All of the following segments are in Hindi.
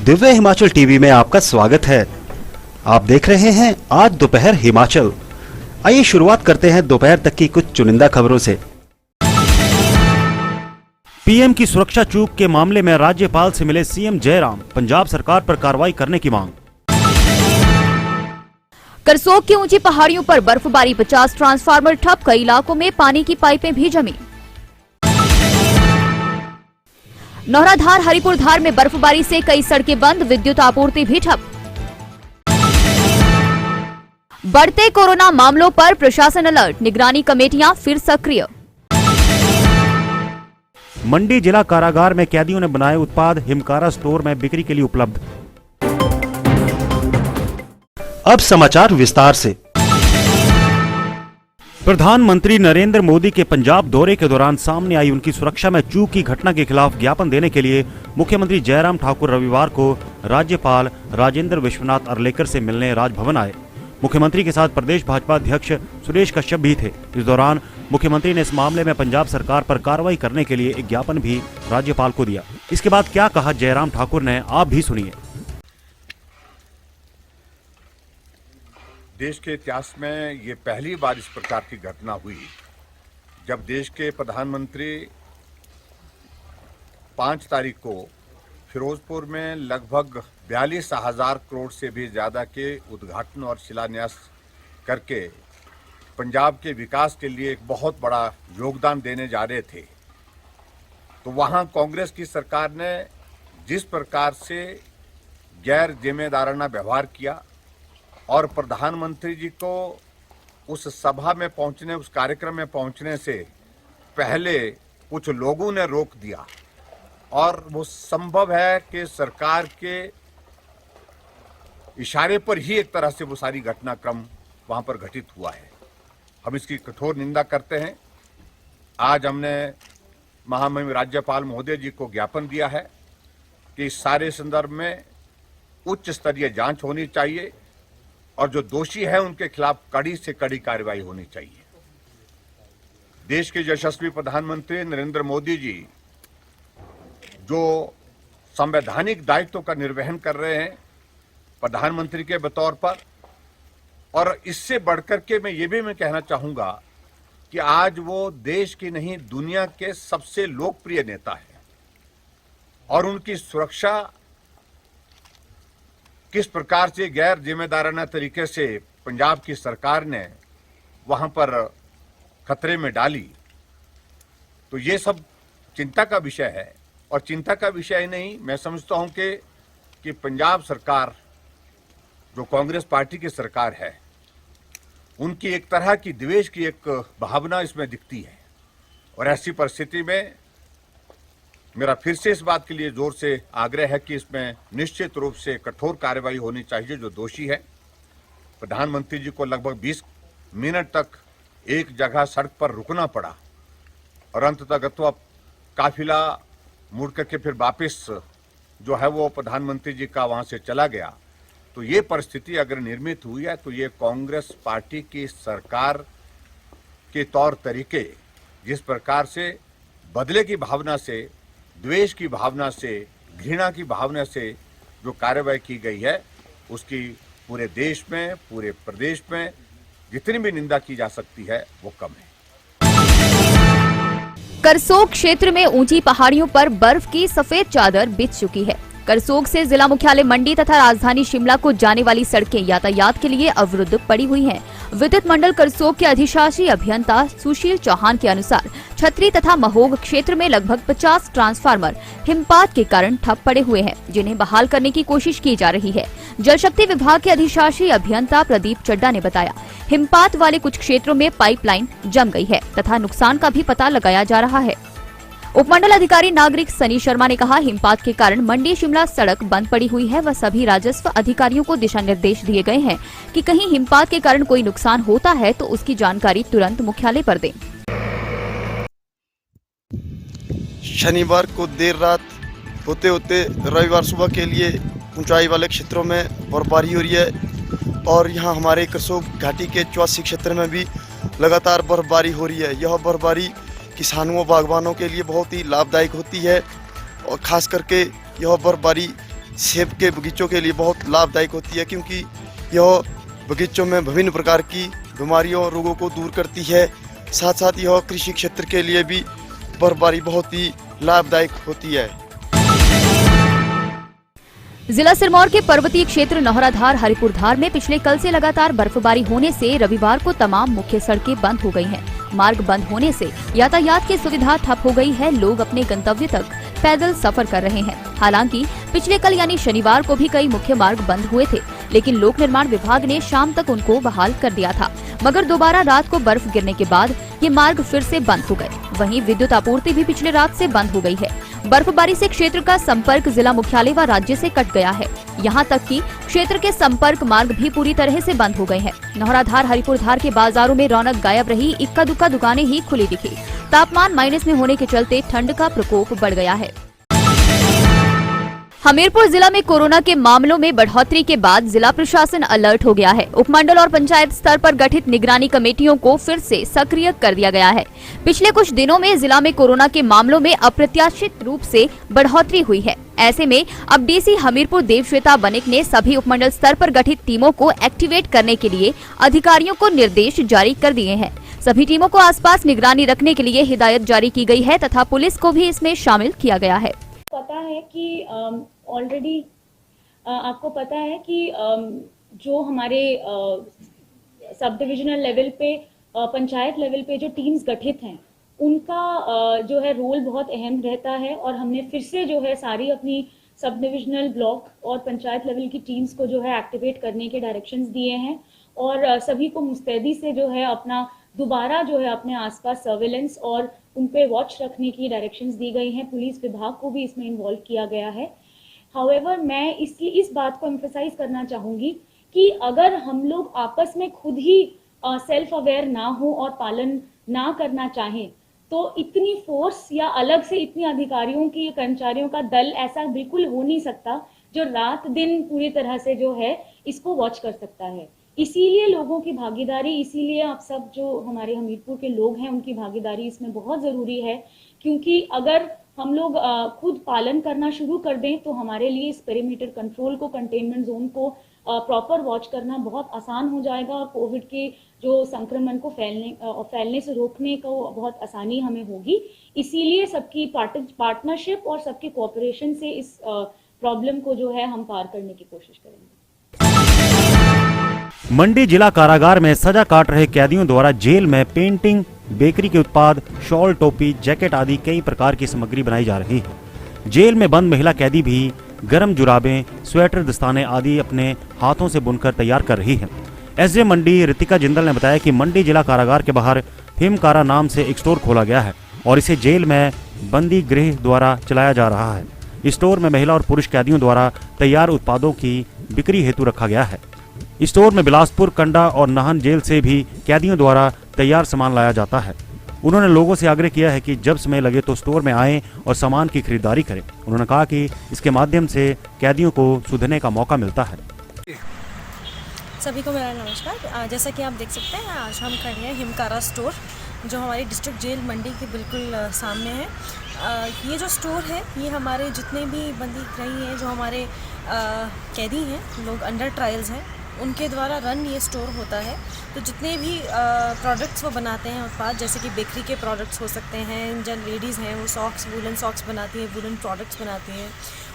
दिव्य हिमाचल टीवी में आपका स्वागत है। आप देख रहे हैं आज दोपहर हिमाचल। आइए शुरुआत करते हैं दोपहर तक की कुछ चुनिंदा खबरों से। पीएम की सुरक्षा चूक के मामले में राज्यपाल से मिले सीएम जयराम, पंजाब सरकार पर कार्रवाई करने की मांग। करसोग की ऊंची पहाड़ियों पर बर्फबारी, 50 ट्रांसफार्मर ठप, कई इलाकों में पानी की पाइपें भी जमी। नौराधार हरिपुर धार में बर्फबारी से कई सड़कें बंद, विद्युत आपूर्ति भी ठप। बढ़ते कोरोना मामलों पर प्रशासन अलर्ट, निगरानी कमेटियां फिर सक्रिय। मंडी जिला कारागार में कैदियों ने बनाए उत्पाद हिमकारा स्टोर में बिक्री के लिए उपलब्ध। अब समाचार विस्तार से। प्रधानमंत्री नरेंद्र मोदी के पंजाब दौरे के दौरान सामने आई उनकी सुरक्षा में चूक की घटना के खिलाफ ज्ञापन देने के लिए मुख्यमंत्री जयराम ठाकुर रविवार को राज्यपाल राजेंद्र विश्वनाथ अर्लेकर से मिलने राजभवन आए। मुख्यमंत्री के साथ प्रदेश भाजपा अध्यक्ष सुरेश कश्यप भी थे। इस दौरान मुख्यमंत्री ने इस मामले में पंजाब सरकार पर कार्रवाई करने के लिए एक ज्ञापन भी राज्यपाल को दिया। इसके बाद क्या कहा जयराम ठाकुर ने, आप भी सुनिए। देश के इतिहास में ये पहली बार इस प्रकार की घटना हुई जब देश के प्रधानमंत्री 5 तारीख को फिरोजपुर में लगभग 42,000 करोड़ से भी ज़्यादा के उद्घाटन और शिलान्यास करके पंजाब के विकास के लिए एक बहुत बड़ा योगदान देने जा रहे थे। तो वहाँ कांग्रेस की सरकार ने जिस प्रकार से गैर जिम्मेदाराना व्यवहार किया और प्रधानमंत्री जी को उस सभा में पहुंचने, उस कार्यक्रम में पहुंचने से पहले कुछ लोगों ने रोक दिया और वो संभव है कि सरकार के इशारे पर ही एक तरह से वो सारी घटनाक्रम वहां पर घटित हुआ है। हम इसकी कठोर निंदा करते हैं। आज हमने महामहिम राज्यपाल महोदय जी को ज्ञापन दिया है कि इस सारे संदर्भ में उच्च स्तरीय जांच होनी चाहिए और जो दोषी है उनके खिलाफ कड़ी से कड़ी कार्रवाई होनी चाहिए। देश के यशस्वी प्रधानमंत्री नरेंद्र मोदी जी जो संवैधानिक दायित्व का निर्वहन कर रहे हैं प्रधानमंत्री के बतौर पर, और इससे बढ़कर के मैं कहना चाहूंगा कि आज वो देश की नहीं दुनिया के सबसे लोकप्रिय नेता है और उनकी सुरक्षा किस प्रकार से गैर जिम्मेदाराना तरीके से पंजाब की सरकार ने वहां पर खतरे में डाली, तो ये सब चिंता का विषय है। और चिंता का विषय नहीं, मैं समझता हूं कि पंजाब सरकार जो कांग्रेस पार्टी की सरकार है उनकी एक तरह की द्वेष की एक भावना इसमें दिखती है। और ऐसी परिस्थिति में मेरा फिर से इस बात के लिए जोर से आग्रह है कि इसमें निश्चित रूप से कठोर कार्रवाई होनी चाहिए जो दोषी है। प्रधानमंत्री जी को लगभग 20 मिनट तक एक जगह सड़क पर रुकना पड़ा और अंततः काफिला मुड़ करके फिर वापस जो है वो प्रधानमंत्री जी का वहां से चला गया। तो ये परिस्थिति अगर निर्मित हुई है तो ये कांग्रेस पार्टी की सरकार के तौर तरीके जिस प्रकार से बदले की भावना से, द्वेष की भावना से, घृणा की भावना से जो कार्रवाई की गई है उसकी पूरे देश में, पूरे प्रदेश में जितनी भी निंदा की जा सकती है वो कम है। करसोग क्षेत्र में ऊंची पहाड़ियों पर बर्फ की सफेद चादर बिछ चुकी है। करसोग से जिला मुख्यालय मंडी तथा राजधानी शिमला को जाने वाली सड़कें यातायात के लिए अवरुद्ध पड़ी हुई हैं। विद्युत मंडल करसोग के अधिशासी अभियंता सुशील चौहान के अनुसार छतरी तथा महोग क्षेत्र में लगभग 50 ट्रांसफार्मर हिमपात के कारण ठप पड़े हुए हैं, जिन्हें बहाल करने की कोशिश की जा रही है। जल शक्ति विभाग के अधिशासी अभियंता प्रदीप चड्डा ने बताया, हिमपात वाले कुछ क्षेत्रों में पाइपलाइन जम गई है तथा नुकसान का भी पता लगाया जा रहा है। उपमंडल अधिकारी नागरिक सनी शर्मा ने कहा, हिमपात के कारण मंडी शिमला सड़क बंद पड़ी हुई है व सभी राजस्व अधिकारियों को दिशा निर्देश दिए गए हैं कि कहीं हिमपात के कारण कोई नुकसान होता है तो उसकी जानकारी तुरंत मुख्यालय पर दें। शनिवार को देर रात होते होते रविवार सुबह के लिए ऊंचाई वाले क्षेत्रों में बर्फबारी हो रही है और यहाँ हमारे करसोग घाटी के 84 क्षेत्र में भी लगातार बर्फबारी हो रही है। यह बर्फबारी किसानों व बागवानों के लिए बहुत ही लाभदायक होती है और ख़ास करके यह बर्फबारी सेब के बगीचों के लिए बहुत लाभदायक होती है, क्योंकि यह बगीचों में विभिन्न प्रकार की बीमारियों और रोगों को दूर करती है। साथ साथ यह कृषि क्षेत्र के लिए भी बर्फबारी बहुत ही लाभदायक होती है। जिला सिरमौर के पर्वतीय क्षेत्र नौहराधार हरिपुरधार में पिछले कल से लगातार बर्फबारी होने से रविवार को तमाम मुख्य सड़कें बंद हो गई हैं। मार्ग बंद होने से यातायात की सुविधा ठप हो गई है। लोग अपने गंतव्य तक पैदल सफर कर रहे हैं। हालांकि पिछले कल यानी शनिवार को भी कई मुख्य मार्ग बंद हुए थे, लेकिन लोक निर्माण विभाग ने शाम तक उनको बहाल कर दिया था। मगर दोबारा रात को बर्फ गिरने के बाद ये मार्ग फिर से बंद हो गए। वहीं विद्युत आपूर्ति भी पिछले रात से बंद हो गई है। बर्फबारी से क्षेत्र का संपर्क जिला मुख्यालय व राज्य से कट गया है। यहाँ तक कि क्षेत्र के संपर्क मार्ग भी पूरी तरह से बंद हो गए हैं। नौहराधार हरिपुरधार के बाजारों में रौनक गायब रही। इक्का दुक्का दुकानें ही खुली दिखी। तापमान माइनस में होने के चलते ठंड का प्रकोप बढ़ गया है। हमीरपुर जिला में कोरोना के मामलों में बढ़ोतरी के बाद जिला प्रशासन अलर्ट हो गया है। उपमंडल और पंचायत स्तर पर गठित निगरानी कमेटियों को फिर से सक्रिय कर दिया गया है। पिछले कुछ दिनों में जिला में कोरोना के मामलों में अप्रत्याशित रूप से बढ़ोतरी हुई है। ऐसे में अब डीसी हमीरपुर देवश्वेता बनिक ने सभी उपमंडल स्तर पर गठित टीमों को एक्टिवेट करने के लिए अधिकारियों को निर्देश जारी कर दिए हैं। सभी टीमों को आसपास निगरानी रखने के लिए हिदायत जारी की गई है तथा पुलिस को भी इसमें शामिल किया गया है। पता है कि ऑलरेडी आपको पता है कि जो हमारे सब डिविजनल लेवल पे पंचायत लेवल पे जो टीम्स गठित हैं उनका जो है रोल बहुत अहम रहता है। और हमने फिर से जो है सारी अपनी सब डिविजनल ब्लॉक और पंचायत लेवल की टीम्स को जो है एक्टिवेट करने के डायरेक्शंस दिए हैं और सभी को मुस्तैदी से जो है अपना दोबारा जो है अपने आसपास सर्वेलेंस और उन पे वॉच रखने की डायरेक्शंस दी गई हैं। पुलिस विभाग को भी इसमें इन्वॉल्व किया गया है। हाउएवर मैं इस बात को एम्फसाइज करना चाहूँगी कि अगर हम लोग आपस में खुद ही सेल्फ अवेयर ना हो और पालन ना करना चाहें तो इतनी फोर्स या अलग से इतनी अधिकारियों की कर्मचारियों का दल ऐसा बिल्कुल हो नहीं सकता जो रात दिन पूरी तरह से जो है इसको वॉच कर सकता है। इसीलिए लोगों की भागीदारी, इसीलिए आप सब जो हमारे हमीरपुर के लोग हैं उनकी भागीदारी इसमें बहुत ज़रूरी है, क्योंकि अगर हम लोग खुद पालन करना शुरू कर दें तो हमारे लिए इस पेरीमीटर कंट्रोल को, कंटेनमेंट जोन को प्रॉपर वॉच करना बहुत आसान हो जाएगा और कोविड के जो संक्रमण को फैलने से रोकने को बहुत आसानी हमें होगी। इसीलिए सबकी पार्टनरशिप और सबके कोऑपरेशन से इस प्रॉब्लम को जो है हम पार करने की कोशिश करेंगे। मंडी जिला कारागार में सजा काट रहे कैदियों द्वारा जेल में पेंटिंग, बेकरी के उत्पाद, शॉल, टोपी, जैकेट आदि कई प्रकार की सामग्री बनाई जा रही है। जेल में बंद महिला कैदी भी गर्म जुराबें, स्वेटर, दस्ताने आदि अपने हाथों से बुनकर तैयार कर रही है। एसजे मंडी रितिका जिंदल ने बताया कि मंडी जिला कारागार के बाहर हिमकारा नाम से एक स्टोर खोला गया है और इसे जेल में बंदी गृह द्वारा चलाया जा रहा है। इस स्टोर में महिला और पुरुष कैदियों द्वारा तैयार उत्पादों की बिक्री हेतु रखा गया है। स्टोर में बिलासपुर, कंडा और नाहन जेल से भी कैदियों द्वारा तैयार सामान लाया जाता है। उन्होंने लोगों से आग्रह किया है कि जब समय लगे तो स्टोर में आएं और सामान की खरीदारी करें। उन्होंने कहा कि इसके माध्यम से कैदियों को सुधरने का मौका मिलता है। सभी को मेरा नमस्कार। जैसा कि आप देख सकते हैं आज हम खड़े हैं हिमकारा स्टोर, जो हमारी डिस्ट्रिक्ट जेल मंडी के बिल्कुल सामने है। ये जो स्टोर है ये हमारे जितने भी बंदी गृही हैं, जो हमारे कैदी हैं, लोग अंडर ट्रायल्स हैं, उनके द्वारा रन ये स्टोर होता है। तो जितने भी प्रोडक्ट्स वो बनाते हैं उत्पाद, जैसे कि बेकरी के प्रोडक्ट्स हो सकते हैं, जो लेडीज़ हैं वो सॉक्स, वुलन सॉक्स बनाती हैं, वुलन प्रोडक्ट्स बनाती हैं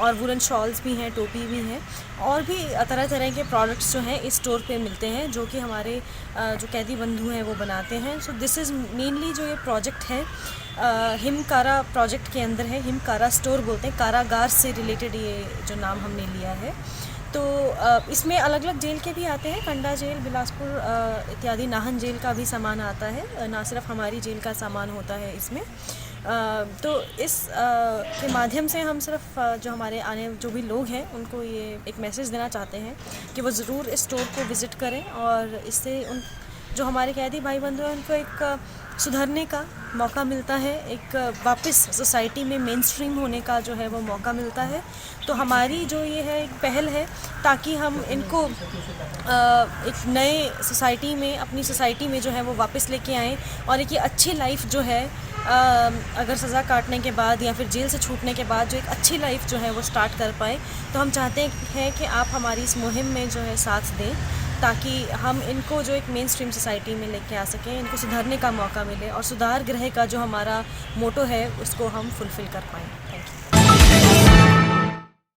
और वुलन शॉल्स भी हैं, टोपी भी हैं और भी तरह तरह के प्रोडक्ट्स जो हैं इस स्टोर पे मिलते हैं, जो कि हमारे जो कैदी बंधु हैं वो बनाते हैं। सो दिस इज़ मेनली जो ये प्रोजेक्ट है हिमकारा प्रोजेक्ट के अंदर है। हिमकारा स्टोर बोलते हैं, कारागार से रिलेटेड ये जो नाम हमने लिया है। तो इसमें अलग अलग जेल के भी आते हैं, कंडा जेल, बिलासपुर इत्यादि, नाहन जेल का भी सामान आता है, ना सिर्फ हमारी जेल का सामान होता है इसमें। तो इस के माध्यम से हम सिर्फ जो हमारे आने जो भी लोग हैं उनको ये एक मैसेज देना चाहते हैं कि वो ज़रूर इस स्टोर को विज़िट करें और इससे उन जो हमारे कैदी भाई बंधु हैं उनको एक सुधरने का मौका मिलता है, एक वापस सोसाइटी में मेन स्ट्रीम होने का जो है वो मौका मिलता है। तो हमारी जो ये है एक पहल है ताकि हम इनको एक नए सोसाइटी में, अपनी सोसाइटी में जो है वो वापस लेके आएँ और एक ये अच्छी लाइफ जो है अगर सज़ा काटने के बाद या फिर जेल से छूटने के बाद जो एक अच्छी लाइफ जो है वो स्टार्ट कर पाए। तो हम चाहते हैं कि आप हमारी इस मुहिम में जो है साथ दें, ताकि हम इनको जो एक मेन स्ट्रीम सोसाइटी में लेके आ सकें, इनको सुधरने का मौका मिले और सुधार गृह का जो हमारा मोटो है उसको हम फुलफ़िल कर पाएँ। Thank you.